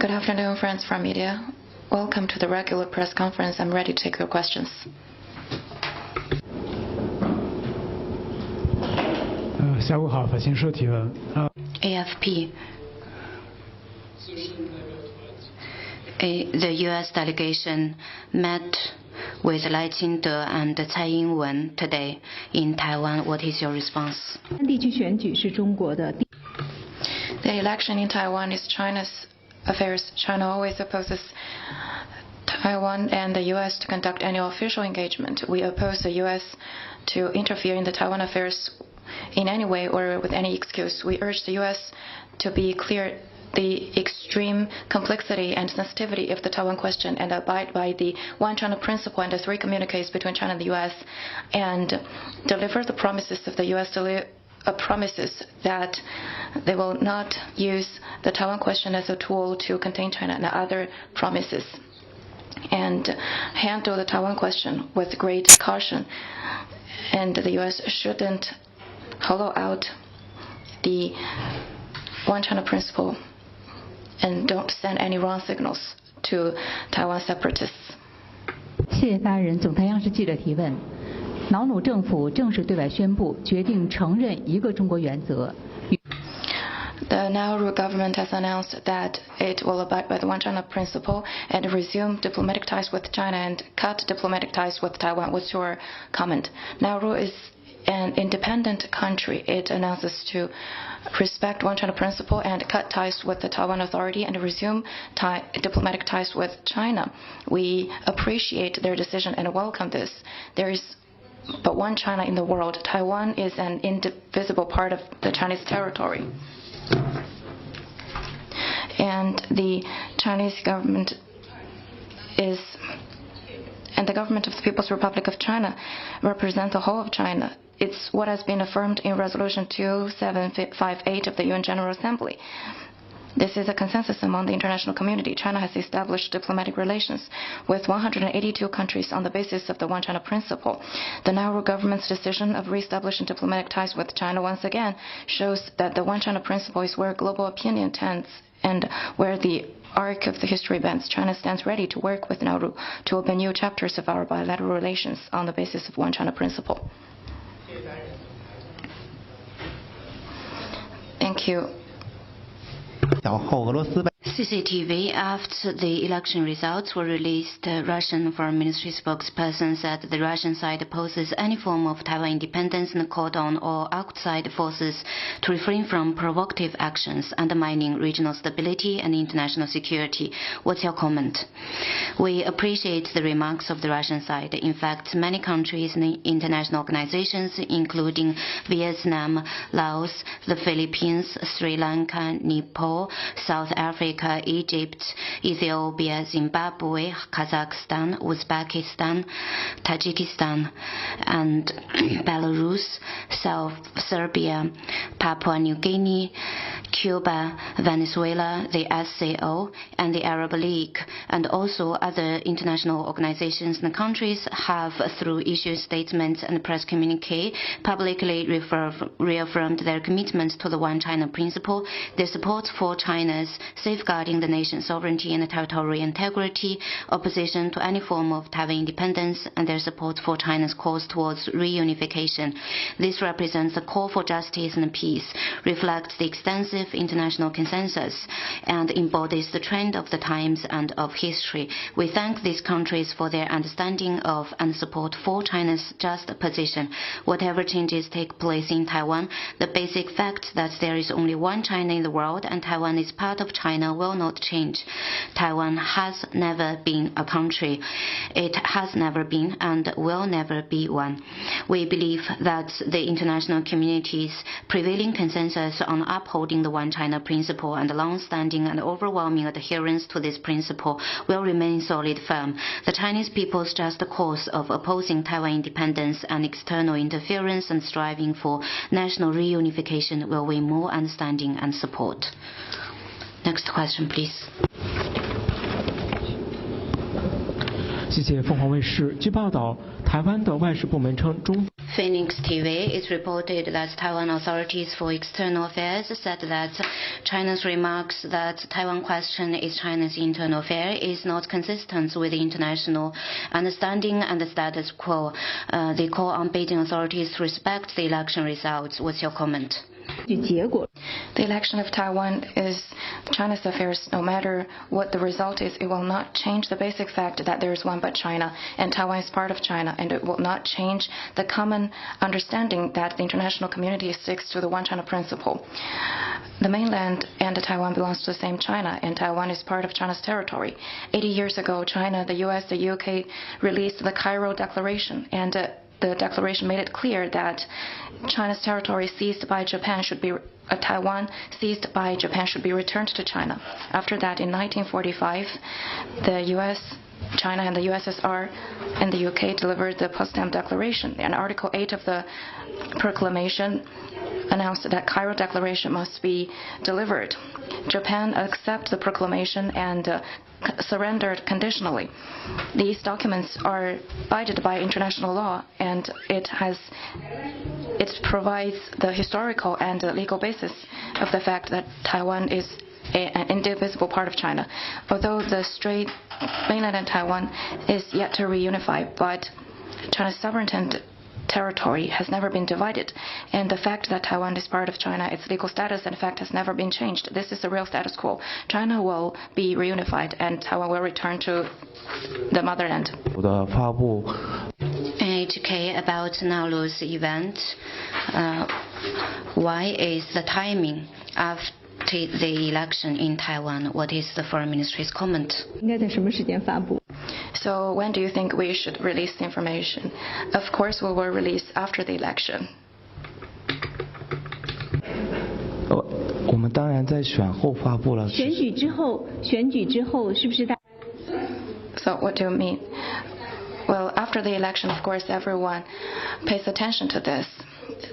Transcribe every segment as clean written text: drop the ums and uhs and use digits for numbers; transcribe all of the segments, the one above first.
Good afternoon, friends from media. Welcome to the regular press conference. I'm ready to take your questions. AFP. The U.S. delegation met with Lai Ching-te and Tsai Ing-wen today in Taiwan. What is your response? The election in Taiwan is China's affairs. China always opposes Taiwan and the U.S. to conduct any official engagement. We oppose the U.S. to interfere in the Taiwan affairs in any way or with any excuse. We urge the U.S. to be clear the extreme complexity and sensitivity of the Taiwan question and abide by the One China principle and the 3 communiques between China and the U.S. and deliver the promises of the U.S. promises that they will not use the Taiwan question as a tool to contain China and other promises, and handle the Taiwan question with great caution. And the U.S. shouldn't hollow out the One China principle and don't send any wrong signals to Taiwan separatists. 谢谢发言人。总台央视记者提问：瑙鲁政府正式对外宣布决定承认一个中国原则。The Nauru government has announced that it will abide by the One China principle and resume diplomatic ties with China and cut diplomatic ties with Taiwan. What's your comment? Nauru is an independent country. It announces to respect One China principle and cut ties with the Taiwan Authority and resume diplomatic ties with China. We appreciate their decision and welcome this. There is but one China in the world. Taiwan is an indivisible part of the Chinese territory. And the Chinese government and the government of the People's Republic of China represent the whole of China. It's what has been affirmed in Resolution 2758 of the UN General Assembly. This is a consensus among the international community. China has established diplomatic relations with 182 countries on the basis of the One China principle. The Nauru government's decision of reestablishing diplomatic ties with China once again shows that the One China principle is where global opinion tends and where the arc of the history bends. China stands ready to work with Nauru to open new chapters of our bilateral relations on the basis of One China principle. Thank you. CCTV. After the election results were released, Russian Foreign Ministry spokesperson said the Russian side opposes any form of Taiwan independence and called on all outside forces to refrain from provocative actions undermining regional stability and international security. What's your comment? We appreciate the remarks of the Russian side. In fact, many countries and international organizations, including Vietnam, Laos, the Philippines, Sri Lanka, Nepal, South Africa, Egypt, Ethiopia, Zimbabwe, Kazakhstan, Uzbekistan, Tajikistan, and Belarus, Serbia, Papua New Guinea, Cuba, Venezuela, the SCO, and the Arab League, and also other international organizations and countries have, through issued statements and press communique, publicly reaffirmed their commitment to the One China principle, their support for China's safeguarding the nation's sovereignty and territorial integrity, opposition to any form of Taiwan independence, and their support for China's course towards reunification. This represents a call for justice and peace, reflects the extensive international consensus, and embodies the trend of the times and of history. We thank these countries for their understanding of and support for China's just position. Whatever changes take place in Taiwan, the basic fact that there is only one China in the world and Taiwan is part of China will not change. Taiwan has never been a country. It has never been and will never be one. We believe that the international community's prevailing consensus on upholding the One China principle and long-standing and overwhelming adherence to this principle will remain solid firm. The Chinese people's just cause of opposing Taiwan independence and external interference and striving for national reunification will win more understanding and support. Next question, please. 谢谢凤凰卫视。据报道，台湾的外事部门称中。Phoenix TV, it reported that Taiwan authorities for external affairs said that China's remarks that Taiwan question is China's internal affair is not consistent with international understanding and the status quo. They call on Beijing authorities to respect the election results. What's your comment? The election of Taiwan is China's affairs. No matter what the result is, it will not change the basic fact that there is one but China, and Taiwan is part of China, and it will not change the common understanding that the international community sticks to the one China principle. The mainland and Taiwan belongs to the same China, and Taiwan is part of China's territory. 80 years ago, China, the US, the UK released the Cairo Declaration, and the declaration made it clear that China's territory seized by Japan should be Taiwan seized by Japan should be returned to China. After that, in 1945, the US, China, and the USSR and the UK delivered the Potsdam Declaration. And Article 8 of the proclamation announced that Cairo Declaration must be delivered. Japan accepted the proclamation and surrendered conditionally. These documents are abided by international law, and it provides the historical and legal basis of the fact that Taiwan is an indivisible part of China. Although the strait mainland and Taiwan is yet to reunify, but China's sovereignty and territory has never been divided, and the fact that Taiwan is part of China, its legal status and fact has never been changed. This is the real status quo. China will be reunified and Taiwan will return to the motherland. NHK about Nauru's event. Why is the timing after the election in Taiwan? What is the Foreign Ministry's comment? So when do you think we should release the information? Of course, we will release after the election. So what do you mean? Well, after the election, of course, everyone pays attention to this.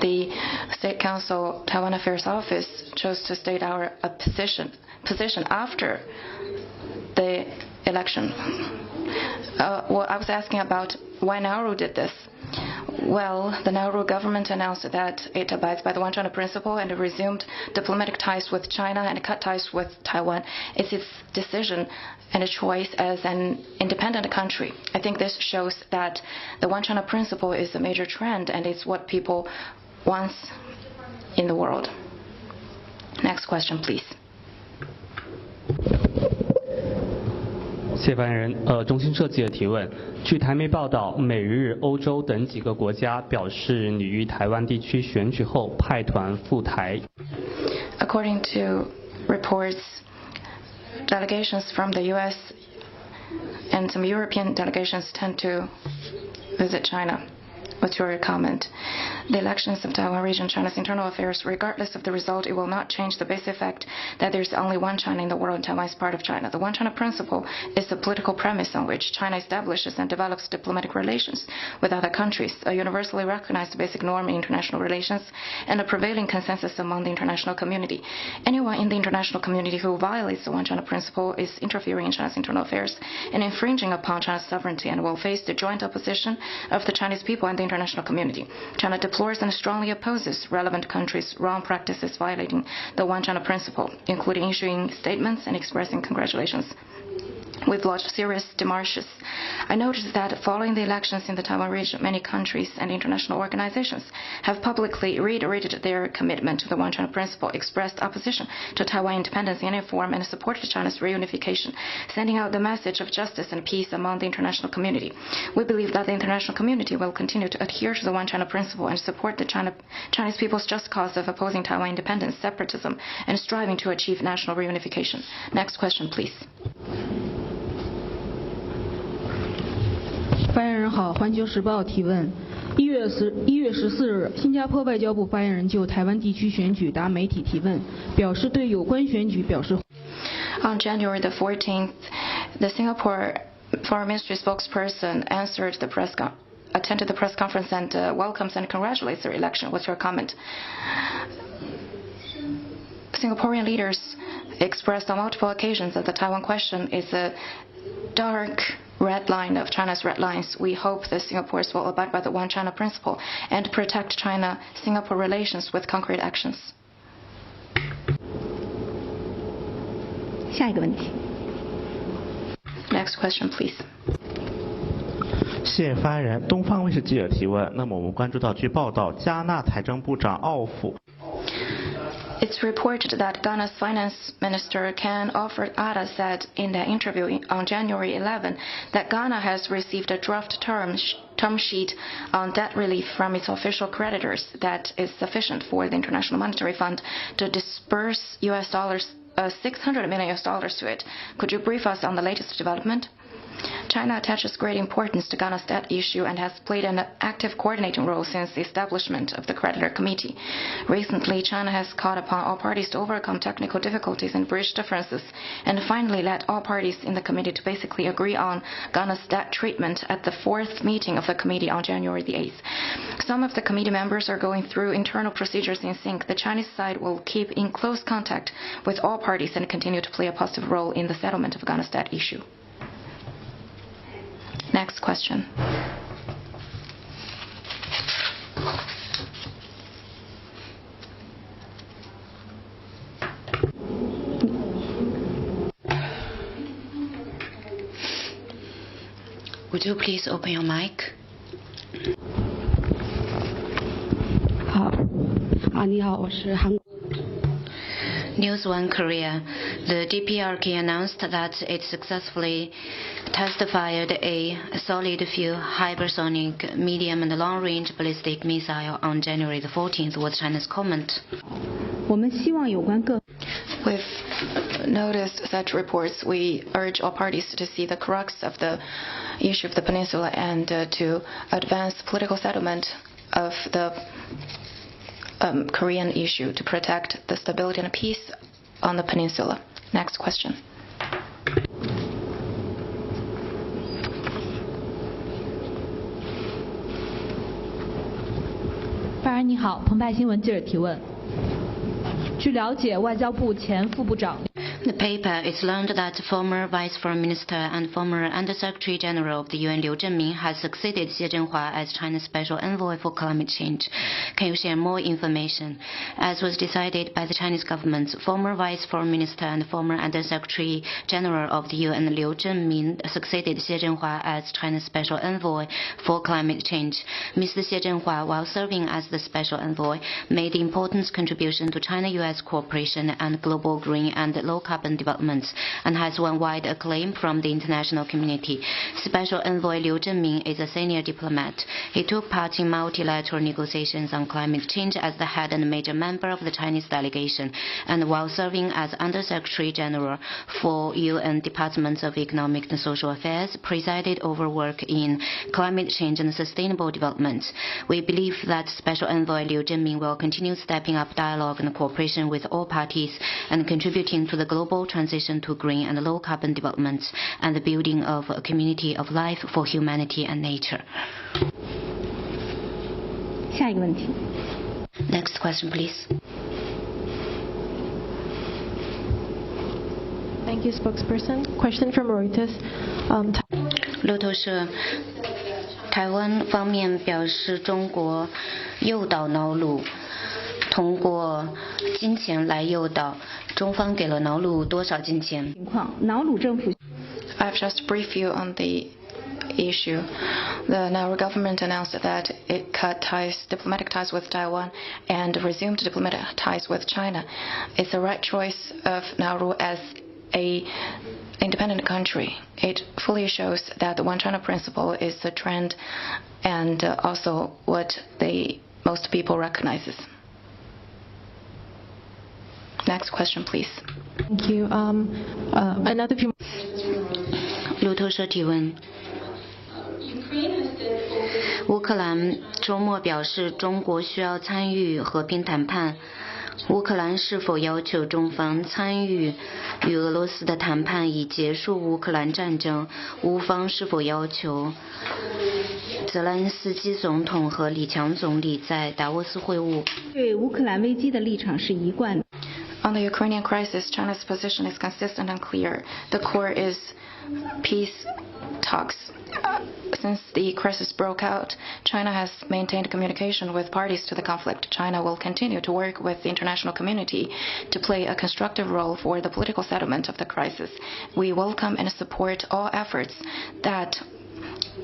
The State Council Taiwan Affairs Office chose to state our position after the election. Well, I was asking about why Nauru did this. Well, the Nauru government announced that it abides by the One China principle and it resumed diplomatic ties with China and cut ties with Taiwan. It's its decision and a choice as an independent country. I think this shows that the One China principle is a major trend and it's what people want in the world. Next question, please. 谢发言人，中新社记者提问：据台媒报道，美日、欧洲等几个国家表示拟于台湾地区选举后派团赴台。According to reports, delegations from the U.S. and some European delegations tend to visit China. What's your comment? The elections of Taiwan region, China's internal affairs, regardless of the result, it will not change the basic fact that there's only one China in the world and Taiwan is part of China. The One China principle is the political premise on which China establishes and develops diplomatic relations with other countries, a universally recognized basic norm in international relations and a prevailing consensus among the international community. Anyone in the international community who violates the One China principle is interfering in China's internal affairs and infringing upon China's sovereignty and will face the joint opposition of the Chinese people and the international community. China deplores and strongly opposes relevant countries' wrong practices violating the One China principle, including issuing statements and expressing congratulations. We've lodged serious demarches. I noticed that following the elections in the Taiwan region, many countries and international organizations have publicly reiterated their commitment to the One China principle, expressed opposition to Taiwan independence in any form, and supported China's reunification, sending out the message of justice and peace among the international community. We believe that the international community will continue to adhere to the One China principle and support the Chinese people's just cause of opposing Taiwan independence, separatism, and striving to achieve national reunification. Next question, please. 发言人好，环球时报提问：1月14日，新加坡外交部发言人就台湾地区选举答媒体提问，表示对有关选举表示。On January the 14th, the Singapore Foreign Ministry spokesperson attended the press conference and welcomes and congratulates the election. What's your comment? Singaporean leaders expressed on multiple occasions that the Taiwan question is a dark red line of China's red lines. We hope that Singaporeans will abide by the One China principle and protect China-Singapore relations with concrete actions. 下一个问题。 Next question, please. 谢谢发言人。东方卫视记者提问。那么我们关注到，据报道，加纳财政部长奥府。 It's reported that Ghana's finance minister Ken Ofori-Atta said in an interview on January 11 that Ghana has received a draft term sheet on debt relief from its official creditors that is sufficient for the International Monetary Fund to disburse $600 million to it. Could you brief us on the latest development? China attaches great importance to Ghana's debt issue and has played an active coordinating role since the establishment of the creditor committee. Recently, China has called upon all parties to overcome technical difficulties and bridge differences, and finally led all parties in the committee to basically agree on Ghana's debt treatment at the fourth meeting of the committee on January the 8th. Some of the committee members are going through internal procedures in sync. The Chinese side will keep in close contact with all parties and continue to play a positive role in the settlement of Ghana's debt issue. Next question. Would you please open your mic? 你好，我是韩国。 News One Korea. The DPRK announced that it successfully test-fired a solid-fuel hypersonic medium and long-range ballistic missile on January the 14th. What's China's comment? 我们希望有关各 We've noticed such reports. We urge all parties to see the crux of the issue of the peninsula and to advance political settlement of the Korean issue to protect the stability and peace on the peninsula. Next question. 发言人你好，澎湃新闻记者提问。据了解，外交部前副部长。 In the paper, it's learned that former Vice Foreign Minister and former Under-Secretary General of the UN Liu Zhenmin has succeeded Xie Zhenhua as China's Special Envoy for Climate Change. Can you share more information? As was decided by the Chinese government, former Vice Foreign Minister and former Under-Secretary General of the UN Liu Zhenmin succeeded Xie Zhenhua as China's Special Envoy for Climate Change. Mr. Xie Zhenhua, while serving as the Special Envoy, made important contribution to China-US cooperation and global green and low-carbon developments, and has won wide acclaim from the international community. Special Envoy Liu Zhenmin is a senior diplomat. He took part in multilateral negotiations on climate change as the head and major member of the Chinese delegation, and while serving as Under-Secretary General for UN Departments of Economic and Social Affairs, presided over work in climate change and sustainable development. We believe that Special Envoy Liu Zhenmin will continue stepping up dialogue and cooperation with all parties and contributing to the global transition to green and low-carbon developments and the building of a community of life for humanity and nature. 下一个问题。 Next question, please. Thank you, spokesperson. Question from Reuters. 路透社，台湾方面表示，中国诱导瑙鲁，通过金钱来诱导。中方给了瑙鲁多少金钱？ 情况，瑙鲁政府。 I've just briefed you on the issue. The Nauru government announced that it cut diplomatic ties with Taiwan and resumed diplomatic ties with China. It's the right choice of Nauru as an independent country. It fully shows that the One China principle is a trend and also what most people recognizes. Next question, please. Thank you. Another few. 路透社提问。乌克兰周末表示，中国需要参与和平谈判。乌克兰是否要求中方参与与俄罗斯的谈判以结束乌克兰战争？乌方是否要求泽连斯基总统和李强总理在达沃斯会晤？对乌克兰危机的立场是一贯的。On the Ukrainian crisis, China's position is consistent and clear. The core is peace talks. Since the crisis broke out, China has maintained communication with parties to the conflict. China will continue to work with the international community to play a constructive role for the political settlement of the crisis. We welcome and support all efforts that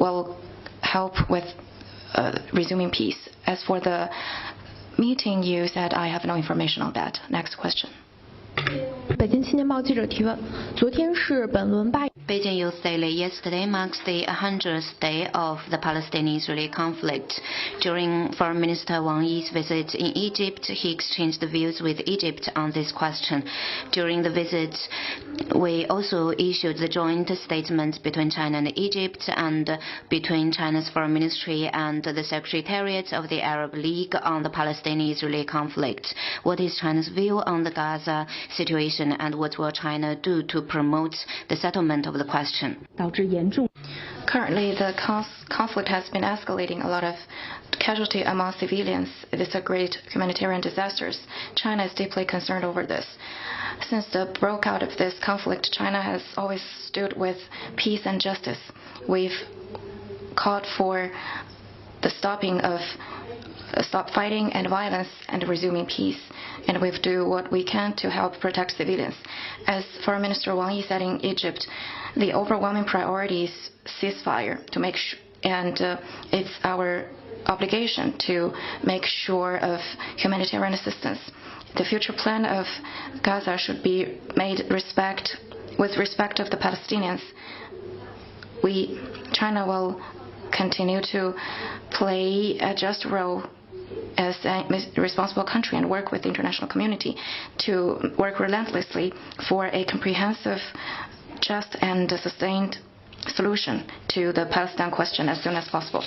will help with resuming peace. As for the meeting you said, I have no information on that. Next question. 北京青年报记者提问：昨天是本轮巴。 Beijing Youth Daily. Yesterday marks the 100th day of the Palestinian-Israeli conflict. During Foreign Minister Wang Yi's visit in Egypt, he exchanged views with Egypt on this question. During the visit, we also issued the joint statement between China and Egypt and between China's Foreign Ministry and the Secretariat of the Arab League on the Palestinian-Israeli conflict. What is China's view on the Gaza situation and what will China do to promote the settlement of the question? Currently, the conflict has been escalating. A lot of casualty among civilians. It is a great humanitarian disaster. China is deeply concerned over this. Since the breakout of this conflict, China has always stood with peace and justice. We've called for the stopping of stop fighting and violence and resuming peace. And we've do what we can to help protect civilians. As Foreign Minister Wang Yi said in Egypt, the overwhelming priority is ceasefire to make and it's our obligation to make sure of humanitarian assistance. The future plan of Gaza should be made with respect of the Palestinians. China will continue to play a just role as a responsible country and work with the international community to work relentlessly for a comprehensive, just and sustained solution to the Palestine question as soon as possible.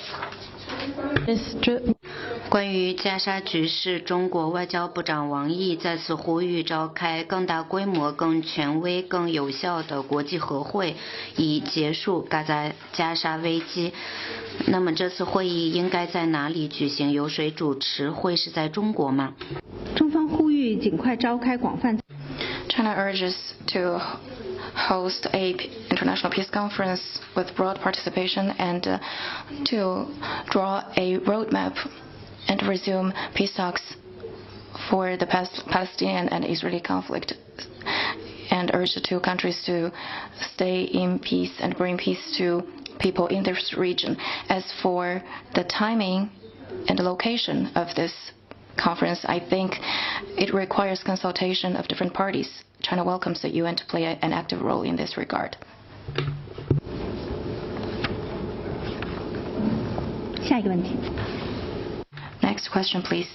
关于加沙局势，中国外交部长王毅再次呼吁召开更大规模、更权威、更有效的国际和会，以结束加沙危机。那么这次会议应该在哪里举行？由谁主持？会是在中国吗？中方呼吁尽快召开广泛。China urges to host a international peace conference with broad participation and to draw a roadmap and resume peace talks for the Palestinian and Israeli conflict and urge the two countries to stay in peace and bring peace to people in this region. As for the timing and the location of this conference, I think it requires consultation of different parties. China welcomes the UN to play an active role in this regard. 下一个问题。Next question, please.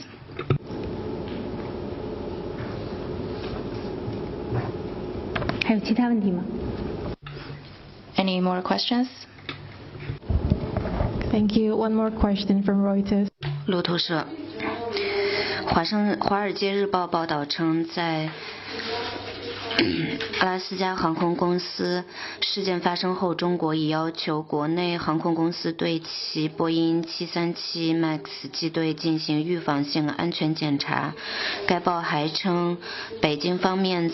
还有其他问题吗？ Any more questions? Thank you. One more question from Reuters. 路透社，华尔街日报报道称，在阿拉斯加航空公司事件发生后，中国已要求国内航空公司对其波音737 MAX 机队进行预防性安全检查。该报还称，北京方面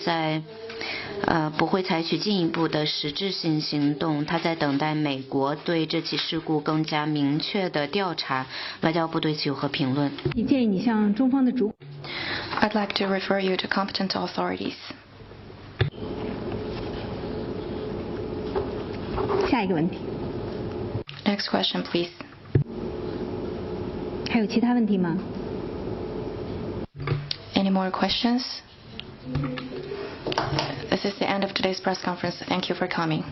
不会采取进一步的实质性行动，他在等待美国对这起事故更加明确的调查。外交部对此有何评论？你建议你向中方的主。I'd like to refer you to competent authorities. 下一个问题。Next question, please. 还有其他问题吗？ Any more questions? This is the end of today's press conference. Thank you for coming.